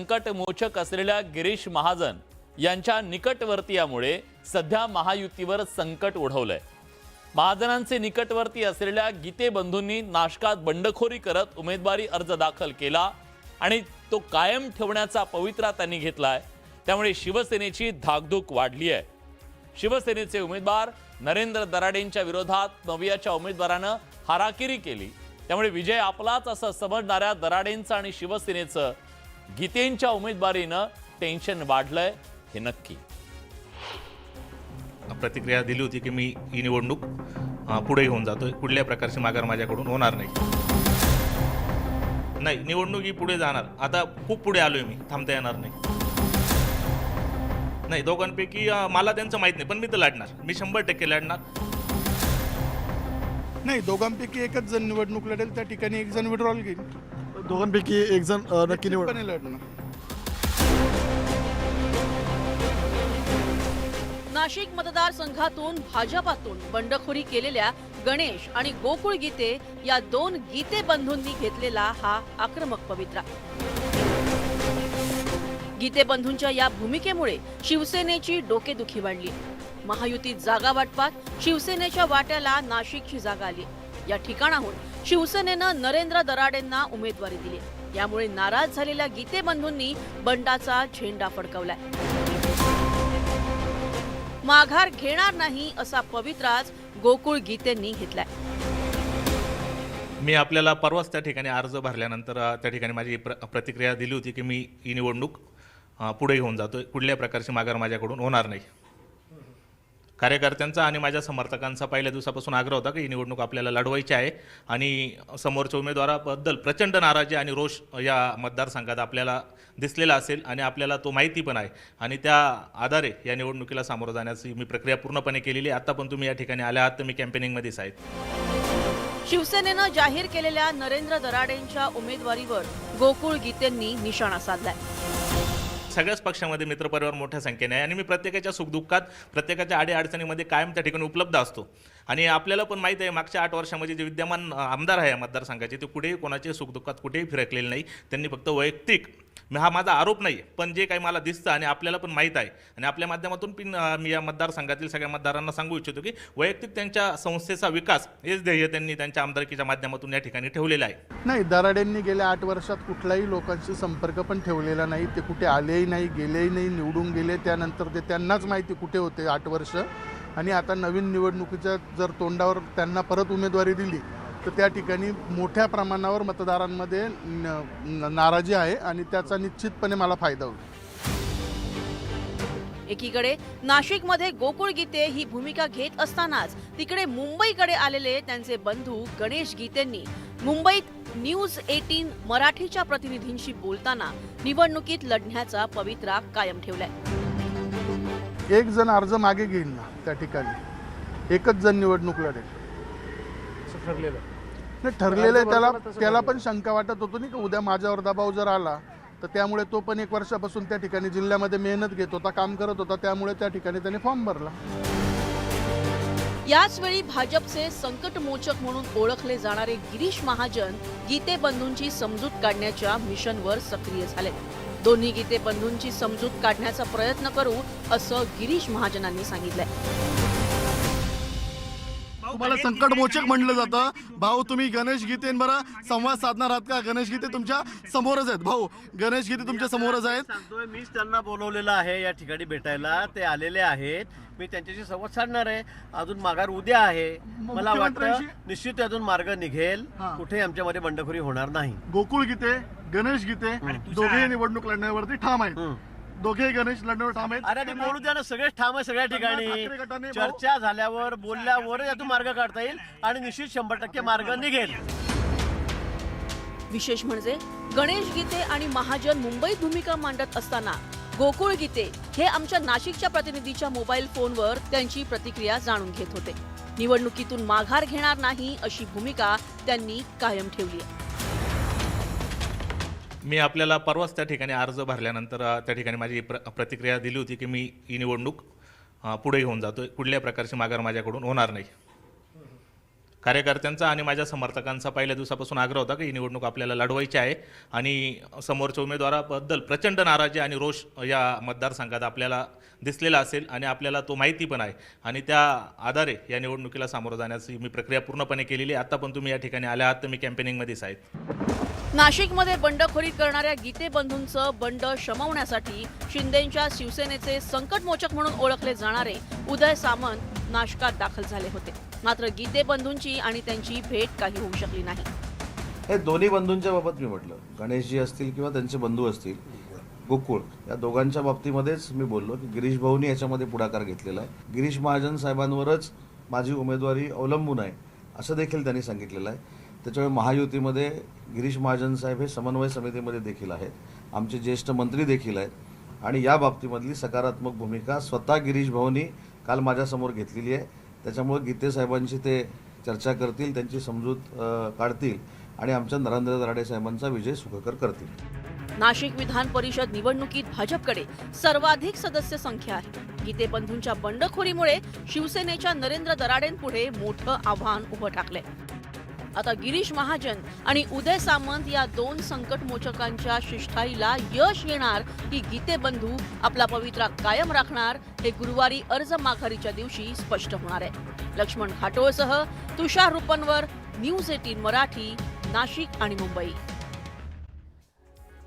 संकटमोचक असलेल्या गिरीश महाजन यांच्या निकटवर्तीयामुळे सध्या महायुतीवर संकट ओढवलंय। महाजनांचे निकटवर्ती असलेल्या गीते बंधूंनी नाशकात बंडखोरी करत उमेदवारी अर्ज दाखल केला आणि तो कायम ठेवण्याचा पवित्रा त्यांनी घेतलाय। त्यामुळे शिवसेनेची धाकधूक वाढली आहे। शिवसेनेचे उमेदवार नरेंद्र दराडेंच्या विरोधात नवियाच्या उमेदवारानं हाराकिरी केली। त्यामुळे विजय आपलाच असं समजणाऱ्या दराडेंचं आणि शिवसेनेचं गीतेंच्या उमेदवारीनं टेन्शन वाढलंय हे नक्की। प्रतिक्रिया दिली होती की मी ही निवडणूक पुढे घेऊन जातोय, कुठल्या प्रकारची माघार माझ्याकडून होणार नाही। निवडणूक ही पुढे जाणार, आता खूप पुढे आलोय मी, थांबता येणार नाही। दोघांपैकी मला त्यांचं माहित नाही, पण मी तर लढणार, मी 100% लढणार। नाही, दोघांपैकी एकच जण निवडणूक लढेल, त्या ठिकाणी एक जण विड्रॉल घेईल। दोघांपैकी एक जण नक्की निवडणूक लढणार। नाशिक मतदारसंघातून भाजपातून बंडखोरी केलेल्या गणेश आणि गोकुळ गीते या दोन गीते बंधूंनी घेतलेला हा आक्रमक पवित्रा। गीते बंधूंच्या या भूमिकेमुळे शिवसेनेची डोकेदुखी वाढली। महायुतीत जागा वाटपात शिवसेनेच्या वाट्याला नाशिकची जागा आली। या ठिकाणाहून शिवसेनेनं नरेंद्र दराडेंना उमेदवारी दिली। यामुळे नाराज झालेल्या गीते बंधूंनी बंडाचा झेंडा फडकवलाय। माघार घेणार नाही असा पवित्राच गोकुळ गीतेंनी घेतलाय। मी आपल्याला परवाच त्या ठिकाणी अर्ज भरल्यानंतर त्या ठिकाणी माझी प्रतिक्रिया दिली होती की मी ही निवडणूक पुढे घेऊन जातोय, कुठल्या प्रकारची माघार माझ्याकडून होणार नाही। कार्यकर्त्यांचा आणि माझ्या समर्थकांचा पहिल्या दिवसापासून आग्रह होता की ही निवडणूक आपल्याला लढवायची आहे आणि समोरच्या उमेदवाराबद्दल प्रचंड नाराजी आणि रोष या मतदारसंघात आपल्याला दिसलेला असेल आणि आपल्याला तो माहिती पण आहे आणि त्या आधारे या निवडणुकीला सामोरं जाण्याची मी प्रक्रिया पूर्णपणे केलेली आहे। आता पण तुम्ही या ठिकाणी आले आहात तर मी कॅम्पेनिंगमध्येच आहे। शिवसेनेनं जाहीर केलेल्या नरेंद्र दराडेंच्या उमेदवारीवर गोकुळ गीतेंनी निशाणा साधलाय। सगळ्याच पक्षामध्ये मित्रपरिवार मोठ्या संख्येने आहे आणि मी प्रत्येकाच्या सुखदुःखात, प्रत्येकाच्या अडीअडचणीमध्ये कायम त्या ठिकाणी उपलब्ध असतो आणि आपल्याला पण माहीत आहे मागच्या 8 वर्षामध्ये जे विद्यमान आमदार आहे या मतदारसंघाचे ते कुठेही कोणाचे सुखदुःखात कुठेही फिरकलेले नाही। त्यांनी फक्त वैयक्तिक, हा माझा आरोप नाही पण जे काही मला दिसतं आणि आपल्याला पण माहीत आहे आणि आपल्या माध्यमातून पण मी या मतदारसंघातील सगळ्या मतदारांना सांगू इच्छितो की वैयक्तिक त्यांच्या संस्थेचा विकास हेच ध्येय त्यांनी त्यांच्या आमदारकीच्या माध्यमातून या ठिकाणी ठेवलेलं आहे। नाही, दराडेंनी गेल्या 8 वर्षात कुठलाही लोकांशी संपर्क पण ठेवलेला नाही। ते कुठे आलेही नाही, गेलेही नाही, निवडून गेले त्यानंतर ते त्यांनाच माहिती कुठे होते 8 वर्ष। आणि आता नवीन निवडणुकीच्या जर तोंडावर त्यांना परत उमेदवारी दिली तर त्या ठिकाणी मोठ्या प्रमाणावर मतदारांमध्ये नाराजी आहे आणि त्याचा निश्चितपणे मला फायदा होईल। एकीकडे नाशिकमध्ये गोकुळ गीते ही भूमिका घेत असतानाच तिकडे मुंबईकडे आलेले त्यांचे बंधू गणेश गीतेंनी मुंबईत न्यूज 18 मराठीच्या प्रतिनिधींशी बोलताना निवडणुकीत लढण्याचा पवित्रा कायम ठेवलाय। एक जण अर्ज मागे घेईल ना, त्या ठिकाणी एकच जण निवडणूक लढेल ठरलेलं आहे। त्याला पण शंका वाटत होतो नाही का उद्या माझ्यावर दबाव जर आला तर त्यामुळे तो पण 1 वर्षापासून त्या ठिकाणी जिल्ह्यामध्ये मेहनत घेत होता, काम करत होता, त्यामुळे त्या ठिकाणी त्याने फॉर्म भरला। याच वेळी भाजपचे संकटमोचक म्हणून ओळखले जाणारे गिरीश महाजन गीते बंधूंची समजूत काढण्याच्या मिशनवर सक्रिय झाले। दोन्ही गीते बंधूंची समजूत काढण्याचा प्रयत्न करू असं गिरीश महाजनांनी सांगितलंय। तुम्हाला संकटमोचक म्हणलं जातं, भाऊ तुम्ही गणेश गीतेंबरोबर संवाद साधणार आहात का? गणेश गीते तुमच्या समोरच आहेत, भाऊ गणेश गीते तुमच्या समोरच आहेत। सांगतोय, मीच त्यांना बोलवलेलं आहे या ठिकाणी भेटायला, ते आलेले आहेत, मी त्यांच्याशी संवाद साधणार आहे। अजून माघार उद्या आहे, मला वाटतं निश्चित अजून मार्ग निघेल, कुठे आमच्यामध्ये बंडखोरी होणार नाही। गोकुळ गीते, गणेश गीते दोघेही निवडणूक लढण्यावरती ठाम आहेत, दोघे गणेश लढण्यावर ठाम आहेत। अरे बोलू द्या ना, सगळेच ठाम आहे सगळ्या ठिकाणी। चर्चा झाल्यावर, बोलल्यावर यातून मार्ग काढता येईल आणि निश्चित 100% मार्ग निघेल। विशेष म्हणजे गणेश गीते आणि महाजन मुंबईत भूमिका मांडत असताना गोकुळ गीते हे आमच्या नाशिकच्या प्रतिनिधीच्या मोबाईल फोनवर त्यांची प्रतिक्रिया जाणून घेत होते। निवडणुकीतून माघार घेणार नाही अशी भूमिका त्यांनी कायम ठेवली आहे। मी आपल्याला परवाच त्या ठिकाणी अर्ज भरल्यानंतर त्या ठिकाणी माझी प्रतिक्रिया दिली होती की मी ही निवडणूक पुढे घेऊन जातोय, कुठल्या प्रकारची माघार माझ्याकडून होणार नाही। कार्यकर्त्यांचा आणि माझ्या समर्थकांचा पहिल्या दिवसापासून आग्रह होता की ही निवडणूक आपल्याला लढवायची आहे आणि समोरच्या उमेदवाराबद्दल प्रचंड नाराजी आणि रोष या मतदारसंघात आपल्याला दिसलेला असेल आणि आपल्याला तो माहिती पण आहे आणि त्या आधारे या निवडणुकीला सामोरं जाण्याची मी प्रक्रिया पूर्णपणे केलेली आहे. आता पण तुम्ही या ठिकाणी आल्या आहात तर मी कॅम्पेनिंगमध्येच आहेत. नाशिकमध्ये बंडखोरी करणाऱ्या गीते बंधूंचं बंड शमवण्यासाठी शिंदेंच्या शिवसेनेचे संकटमोचक म्हणून ओळखले जाणारे उदय सामंत नाशकात दाखल झाले होते. मात्र गीते बंधूंची आणि त्यांची भेट काही होऊ शकली नाही. हे दोन्ही बंधूंच्या बाबत मी म्हटलं, गणेशजी असतील किंवा त्यांचे बंधू असतील, गोकुळ या दोघांच्या बाबतीमध्येच मी बोललो की गिरीश भाऊनी याच्यामध्ये पुढाकार घेतलेला आहे. गिरीश महाजन साहेबांवरच माझी उमेदवारी अवलंबून आहे असं देखील त्यांनी सांगितलेलं आहे. त्याच्यामुळे महायुतीमध्ये गिरीश महाजन साहेब हे समन्वय समितीमध्ये देखील आहेत, आमचे ज्येष्ठ मंत्री देखील आहेत आणि या बाबतीमधली सकारात्मक भूमिका स्वतः गिरीश भाऊनी काल माझ्यासमोर घेतलेली आहे. त्याच्यामुळे गीते साहेबांशी ते चर्चा करतील, त्यांची समजूत काढतील आणि आमच्या नरेंद्र दराडे साहेबांचा विजय सुखकर करतील. नाशिक विधान परिषद निवडणुकीत भाजपकडे सर्वाधिक सदस्य संख्या आहे. गीते बंधूंच्या बंडखोरीमुळे शिवसेनेच्या नरेंद्र दराडेंपुढे मोठं आव्हान उभं ठाकलंय. आता गिरीश महाजन आणि उदय सामंत या दोन संकटमोचकांच्या शिष्टाईला यश येणार की गीते बंधू आपला पवित्रा कायम राखणार हे गुरुवारी अर्ज माघारीच्या दिवशी स्पष्ट होणार आहे. लक्ष्मण खाटोळसह तुषार रुपनवर, न्यूज 18 मराठी, नाशिक आणि मुंबई.